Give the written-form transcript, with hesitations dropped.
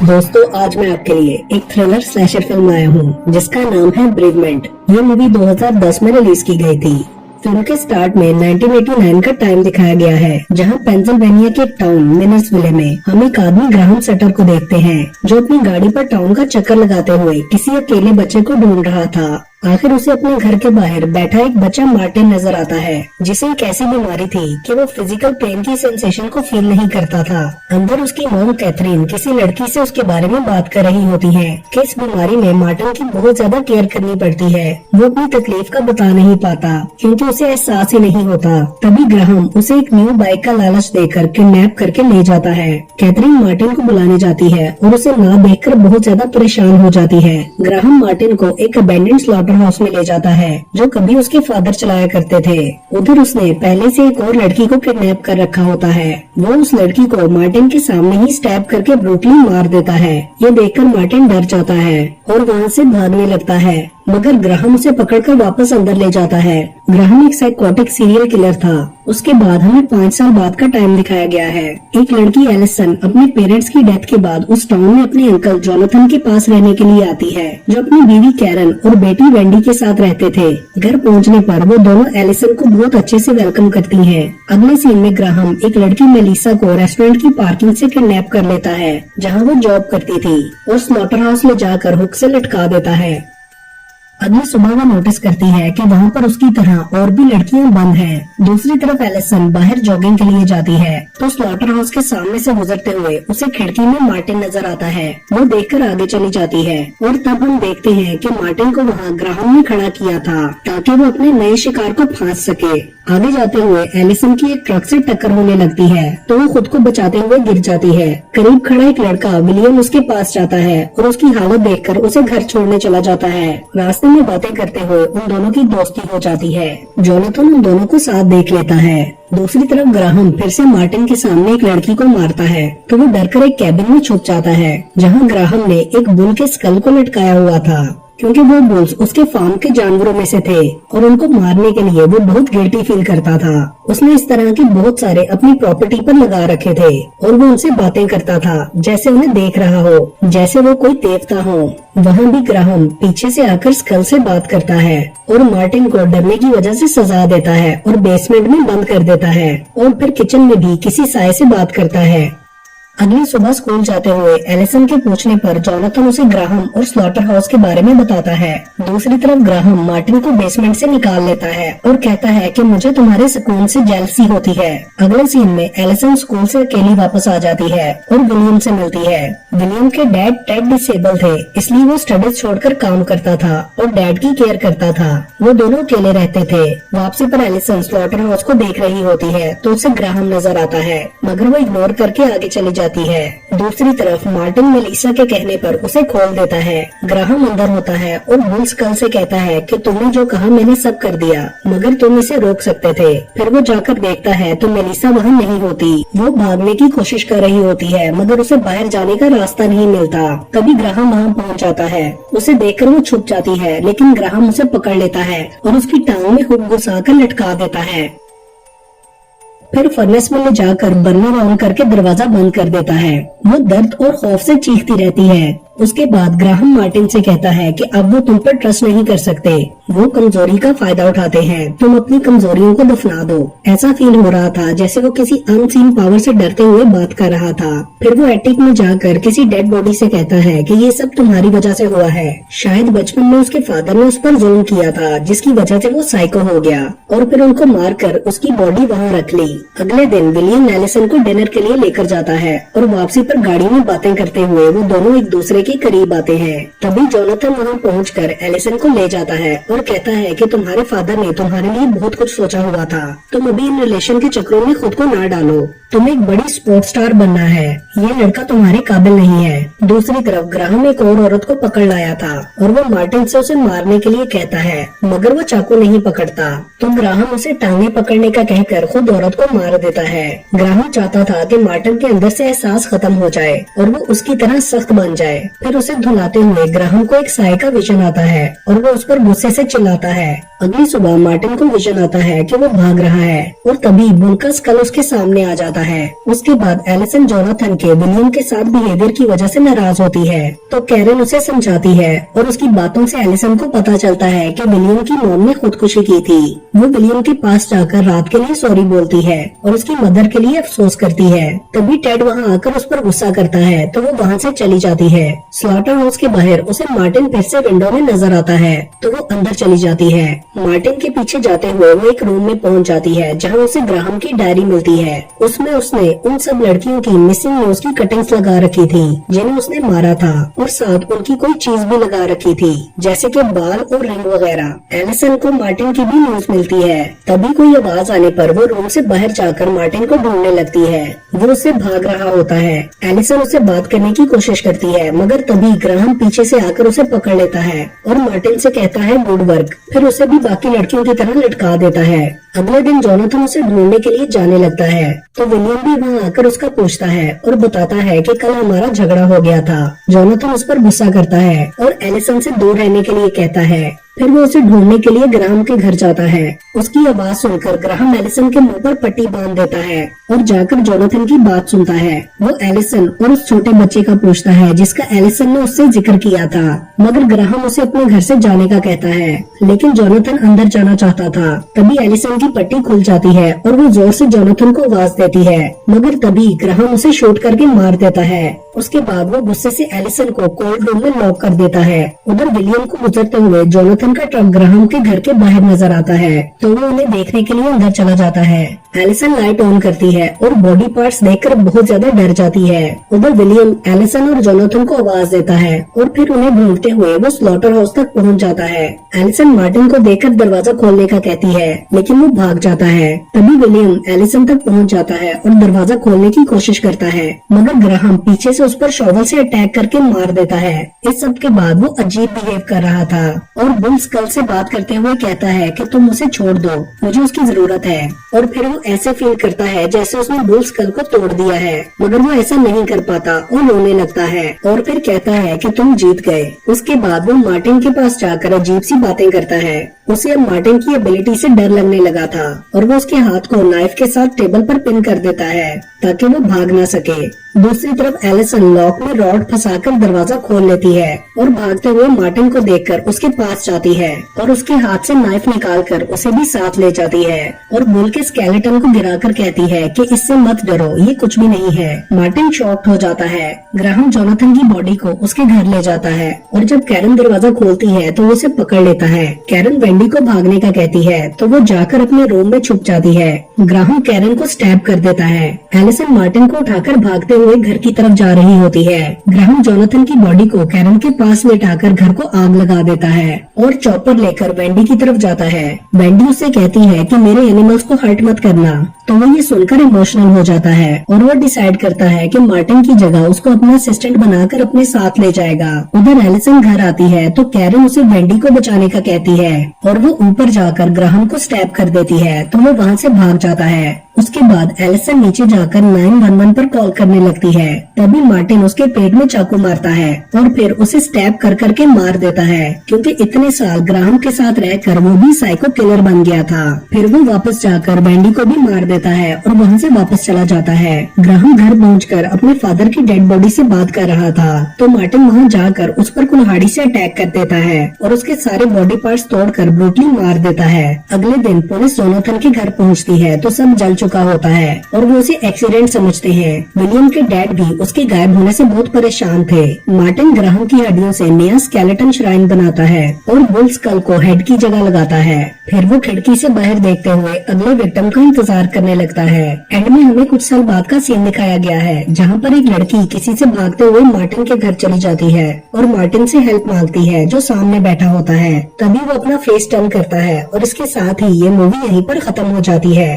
दोस्तों, आज मैं आपके लिए एक थ्रिलर स्लैशर फिल्म आया हूँ जिसका नाम है ब्रेवमेंट। ये मूवी 2010 में रिलीज की गई थी। फिल्म के स्टार्ट में 1989 का टाइम दिखाया गया है, जहाँ पेंसिल्वेनिया के टाउन मिनर्सविले में हम एक आदमी ग्राहम सटर को देखते हैं जो अपनी गाड़ी पर टाउन का चक्कर लगाते हुए किसी अकेले बच्चे को ढूंढ रहा था। आखिर उसे अपने घर के बाहर बैठा एक बच्चा मार्टिन नजर आता है, जिसे एक ऐसी बीमारी थी कि वो फिजिकल पेन की सेंसेशन को फील नहीं करता था। अंदर उसकी मॉम कैथरीन किसी लड़की से उसके बारे में बात कर रही होती है कि इस बीमारी में मार्टिन की बहुत ज्यादा केयर करनी पड़ती है। वो अपनी तकलीफ का बता नहीं पाता क्योंकि उसे एहसास ही नहीं होता। तभी ग्राहम उसे एक न्यू बाइक का लालच देकर किडनैप करके ले जाता है। कैथरीन मार्टिन को बुलाने जाती है और उसे ना देखकर बहुत ज्यादा परेशान हो जाती है। ग्राहम मार्टिन को एक अबैंडन्ड स्लॉटर हाउस में ले जाता है जो कभी उसके फादर चलाया करते थे। उधर उसने पहले से एक और लड़की को किडनैप कर रखा होता है। वो उस लड़की को मार्टिन के सामने ही स्टैब करके ब्रूटली मार देता है। ये देखकर मार्टिन डर जाता है और वहाँ से भागने लगता है, मगर ग्राहम उसे पकड़कर वापस अंदर ले जाता है। ग्राहम एक साइकोटिक सीरियल किलर था। उसके बाद हमें 5 साल बाद का टाइम दिखाया गया है। एक लड़की एलिसन अपने पेरेंट्स की डेथ के बाद उस टाउन में अपने अंकल जोनाथन के पास रहने के लिए आती है, जो अपनी बीवी कैरन और बेटी वेंडी के साथ रहते थे। घर पहुंचने पर वो दोनों एलिसन को बहुत अच्छे से वेलकम करती हैं। अगले सीन में ग्राहम एक लड़की मेलिसा को रेस्टोरेंट की पार्किंग से किडनैप कर लेता है, जहाँ वो जॉब करती थी, और स्लॉटर हाउस ले जाकर हुक से लटका देता है। अगली सुबह वो नोटिस करती है कि वहाँ पर उसकी तरह और भी लड़कियां बंद हैं। दूसरी तरफ एलिसन बाहर जॉगिंग के लिए जाती है तो स्लॉटर हाउस के सामने से गुजरते हुए उसे खिड़की में मार्टिन नजर आता है। वो देखकर आगे चली जाती है और तब हम देखते हैं कि मार्टिन को वहाँ ग्राहम ने खड़ा किया था ताकि वो अपने नए शिकार को फांस सके। आगे जाते हुए एलिसन की एक ट्रक से टक्कर होने लगती है तो वो खुद को बचाते हुए गिर जाती है। करीब खड़ा एक लड़का विलियम उसके पास जाता है और उसकी हालत देखकर उसे घर छोड़ने चला जाता है। रास्ते में बातें करते हुए उन दोनों की दोस्ती हो जाती है। जोनाथन उन दोनों को साथ देख लेता है। दूसरी तरफ ग्राहम फिर से मार्टिन के सामने एक लड़की को मारता है तो वो डरकर एक कैबिन में छुप जाता है, जहाँ ग्राहम ने एक बुल के स्कल को लटकाया हुआ था, क्योंकि वो बुल्स उसके फार्म के जानवरों में से थे और उनको मारने के लिए वो बहुत गिल्टी फील करता था। उसने इस तरह के बहुत सारे अपनी प्रॉपर्टी पर लगा रखे थे और वो उनसे बातें करता था जैसे उन्हें देख रहा हो, जैसे वो कोई देवता हो। वहाँ भी ग्राहम पीछे से आकर स्कल से बात करता है और मार्टिन को डरने की वजह से सजा देता है और बेसमेंट में बंद कर देता है, और फिर किचन में भी किसी साय से बात करता है। अगली सुबह स्कूल जाते हुए एलिसन के पूछने पर जोनाथन उसे ग्राहम और स्लॉटर हाउस के बारे में बताता है। दूसरी तरफ ग्राहम मार्टिन को बेसमेंट से निकाल लेता है और कहता है कि मुझे तुम्हारे सुकून से जेलसी होती है। अगले सीन में एलिसन स्कूल से अकेली वापस आ जाती है और विलियम से मिलती है। विलियम के डैड टेड डिसेबल थे, इसलिए वो स्टडीज छोड़कर काम करता था और डैड की केयर करता था। वो दोनों अकेले रहते थे। वापसी पर एलिसन स्लॉटर हाउस को देख रही होती है तो उसे ग्राहम नजर आता है, मगर वो इग्नोर करके आगे चली जाती है। दूसरी तरफ मार्टिन मेलिसा के कहने पर उसे खोल देता है। ग्राहम अंदर होता है और बुल स्कल से कहता है कि तुमने जो कहा मैंने सब कर दिया, मगर तुम इसे रोक सकते थे। फिर वो जाकर देखता है तो मेलिसा वहाँ नहीं होती। वो भागने की कोशिश कर रही होती है, मगर उसे बाहर जाने का रास्ता नहीं मिलता। तभी ग्राहम वहाँ पहुँच जाता है। उसे देखकर वो छुप जाती है, लेकिन ग्राहम उसे पकड़ लेता है और उसकी टांग में हुक घुसाकर लटका देता है। फिर फर्नेस में ले जाकर बर्नर ऑन करके दरवाजा बंद कर देता है। वो दर्द और खौफ से चीखती रहती है। उसके बाद ग्राहम मार्टिन से कहता है कि अब वो तुम पर ट्रस्ट नहीं कर सकते। वो कमजोरी का फायदा उठाते हैं, तुम अपनी कमजोरियों को दफना दो। ऐसा फील हो रहा था जैसे वो किसी अनसीन पावर से डरते हुए बात कर रहा था। फिर वो एटिक में जाकर किसी डेड बॉडी से कहता है कि ये सब तुम्हारी वजह से हुआ है। शायद बचपन में उसके फादर ने उस पर जुल्म किया था, जिसकी वजह से वो साइको हो गया, और फिर उनको मारकर उसकी बॉडी वहाँ रख ली। अगले दिन विलियम एलिसन को डिनर के लिए लेकर जाता है और वापसी पर गाड़ी में बातें करते हुए वो दोनों एक दूसरे के करीब आते हैं। तभी जोनाथन वहाँ पहुंचकर एलिसन को ले जाता है और कहता है कि तुम्हारे फादर ने तुम्हारे लिए बहुत कुछ सोचा हुआ था। तुम अभी इन रिलेशन के चक्रों में खुद को ना डालो। तुम्हें एक बड़ी स्पोर्ट्स स्टार बनना है। ये लड़का तुम्हारे काबिल नहीं है। दूसरी तरफ ग्राहम एक और औरत को पकड़ लाया था और वो मार्टिन से उसे मारने के लिए कहता है, मगर वो चाकू नहीं पकड़ता। तो ग्राहम उसे टांगे पकड़ने का कहकर खुद औरत को मार देता है। ग्राहम चाहता था कि मार्टिन के अंदर से एहसास खत्म हो जाए और वो उसकी तरह सख्त बन जाए। फिर उसे धुलाते हुए ग्राहम को एक साय का विजन आता है और वो उस पर गुस्से से चिल्लाता है। अगली सुबह मार्टिन को विजन आता है कि वो भाग रहा है और तभी बुल का स्कल उसके सामने आ जाता है। उसके बाद एलिसन जोनाथन के विलियम के साथ बिहेवियर की वजह से नाराज होती है, तो कैरन उसे समझाती है और उसकी बातों से एलिसन को पता चलता है कि विलियम की मॉम ने खुदकुशी की थी। वो विलियम के पास जाकर रात के लिए सॉरी बोलती है और उसकी मदर के लिए अफसोस करती है। तभी टेड वहाँ आकर उस पर गुस्सा करता है तो वो वहाँ से चली जाती है। स्लॉटर हाउस के बाहर उसे मार्टिन फिर से विंडो में नजर आता है तो वो अंदर चली जाती है। मार्टिन के पीछे जाते हुए वो एक रूम में पहुंच जाती है जहां उसे ग्राहम की डायरी मिलती है। उसमें उसने उन सब लड़कियों की मिसिंग न्यूज की कटिंग्स लगा रखी थी जिन्हें उसने मारा था और साथ उनकी कोई चीज भी लगा रखी थी जैसे कि बाल और रिंग वगैरह। एलिसन को मार्टिन की भी न्यूज मिलती है। तभी कोई आवाज आने पर वो रूम से बाहर जाकर मार्टिन को ढूंढने लगती है। वो उससे भाग रहा होता है। एलिसन उससे बात करने की कोशिश करती है मगर तभी ग्राहम पीछे से आकर उसे पकड़ लेता है और मार्टिन से कहता है गुड वर्क, फिर उसे भी बाकी लड़कियों की तरह लटका देता है। अगले दिन जोनाथन उसे ढूंढने के लिए जाने लगता है तो विलियम भी वहाँ आकर उसका पूछता है और बताता है कि कल हमारा झगड़ा हो गया था। जोनाथन उस पर गुस्सा करता है और एलिसन से दूर रहने के लिए कहता है। फिर वो उसे ढूंढने के लिए ग्राहम के घर जाता है। उसकी आवाज सुनकर ग्राहम एलिसन के मुंह पर पट्टी बांध देता है और जाकर जोनाथन की बात सुनता है। वो एलिसन और उस छोटे बच्चे का पूछता है जिसका एलिसन ने उससे जिक्र किया था, मगर ग्राहम उसे अपने घर से जाने का कहता है, लेकिन जोनाथन अंदर जाना चाहता था। तभी एलिसन की पट्टी खुल जाती है और वो जोर से जोनाथन को आवाज देती है, मगर तभी ग्राहम उसे शूट करके मार देता है। उसके बाद वो गुस्से से एलिसन को कोल्ड रूम में लॉक कर देता है। उधर विलियम को गुजरते हुए जोनाथन का ट्रक ग्राहम के घर के बाहर नजर आता है तो वो उन्हें देखने के लिए अंदर चला जाता है। एलिसन लाइट ऑन करती है और बॉडी पार्ट्स देखकर बहुत ज्यादा डर जाती है। उधर विलियम एलिसन और जोनाथन को आवाज देता है और फिर उन्हें ढूंढते हुए वो स्लॉटर हाउस तक पहुंच जाता है। एलिसन मार्टिन को देखकर दरवाजा खोलने का कहती है लेकिन वो भाग जाता है। तभी विलियम एलिसन तक पहुंच जाता है और दरवाजा खोलने की कोशिश करता है, मगर ग्राहम पीछे से उस पर शॉवल से अटैक करके मार देता है। इस सब के बाद वो अजीब बिहेव कर रहा था और बुल स्कल से बात करते हुए कहता है कि तुम उसे छोड़ दो, मुझे उसकी जरूरत है। और फिर वो ऐसे फील करता है जैसे उसने बुल स्कल को तोड़ दिया है, मगर वो ऐसा नहीं कर पाता और रोने लगता है और फिर कहता है कि तुम जीत गए। उसके बाद वो मार्टिन के पास जाकर अजीब सी बातें करता है। उसे अब मार्टिन की एबिलिटी से डर लगने लगा था और वो उसके हाथ को नाइफ के साथ टेबल पर पिन कर देता है ताकि वो भाग न सके। दूसरी तरफ एलिसन लॉक में रॉड फंसाकर दरवाजा खोल लेती है और भागते हुए मार्टिन को देखकर उसके पास जाती है और उसके हाथ से नाइफ निकालकर उसे भी साथ ले जाती है और बुल के स्केलेटन को गिराकर कहती है कि इससे मत डरो, ये कुछ भी नहीं है। मार्टिन शॉक्ड हो जाता है। ग्राहम जोनाथन की बॉडी को उसके घर ले जाता है और जब कैरन दरवाजा खोलती है तो वो उसे पकड़ लेता है। कैरन वेंडी को भागने का कहती है तो वो जाकर अपने रूम में छुप जाती है। ग्राहम कैरन को स्टैब कर देता है। एलिसन मार्टिन को उठाकर भागते हुए घर की तरफ जा रही होती है। ग्राहम जोनाथन की बॉडी को कैरन के पास लेटाकर घर को आग लगा देता है और चॉपर लेकर वेंडी की तरफ जाता है। वेंडी उससे कहती है कि मेरे एनिमल्स को हर्ट मत करना, तो वो ये सुनकर इमोशनल हो जाता है और वो डिसाइड करता है कि मार्टिन की जगह उसको अपना असिस्टेंट बनाकर अपने साथ ले जाएगा। उधर एलिसन घर आती है तो कैरन उसे वेंडी को बचाने का कहती है और वो ऊपर जाकर ग्राहम को स्टैब कर देती है तो वो वहाँ से भाग जाता है। उसके बाद एलिसन नीचे जाकर 911 पर कॉल करने लगती है। तभी मार्टिन उसके पेट में चाकू मारता है और फिर उसे स्टैब कर करके मार देता है, क्योंकि इतने साल ग्राहम के साथ रहकर वो भी साइको किलर बन गया था। फिर वो वापस जाकर वेंडी को भी मार देता है और वहाँ से वापस चला जाता है। ग्राहम घर पहुंचकर अपने फादर की डेड बॉडी से बात कर रहा था तो मार्टिन वहाँ जाकर उस पर कुल्हाड़ी से अटैक कर देता है और उसके सारे बॉडी पार्ट्स तोड़कर ब्रूटली मार देता है। अगले दिन पुलिस जोनाथन के घर पहुँचती है तो सब जल चुका होता है और वो उसे एक्सीडेंट समझते हैं। विलियम के डैड भी उसके गायब होने से बहुत परेशान थे। मार्टिन ग्राहम की हड्डियों से नया स्केलेटन श्राइन बनाता है और बुल स्कल को हेड की जगह लगाता है। फिर वो खिड़की से बाहर देखते हुए अगले विक्टिम का इंतजार करने लगता है। एंड में हमें कुछ साल बाद का सीन दिखाया गया है जहाँ पर एक लड़की किसी से भागते हुए मार्टिन के घर चली जाती है और मार्टिन से हेल्प मांगती है जो सामने बैठा होता है। तभी वो अपना फेस टर्न करता है और इसके साथ ही ये मूवी यहीं पर खत्म हो जाती है।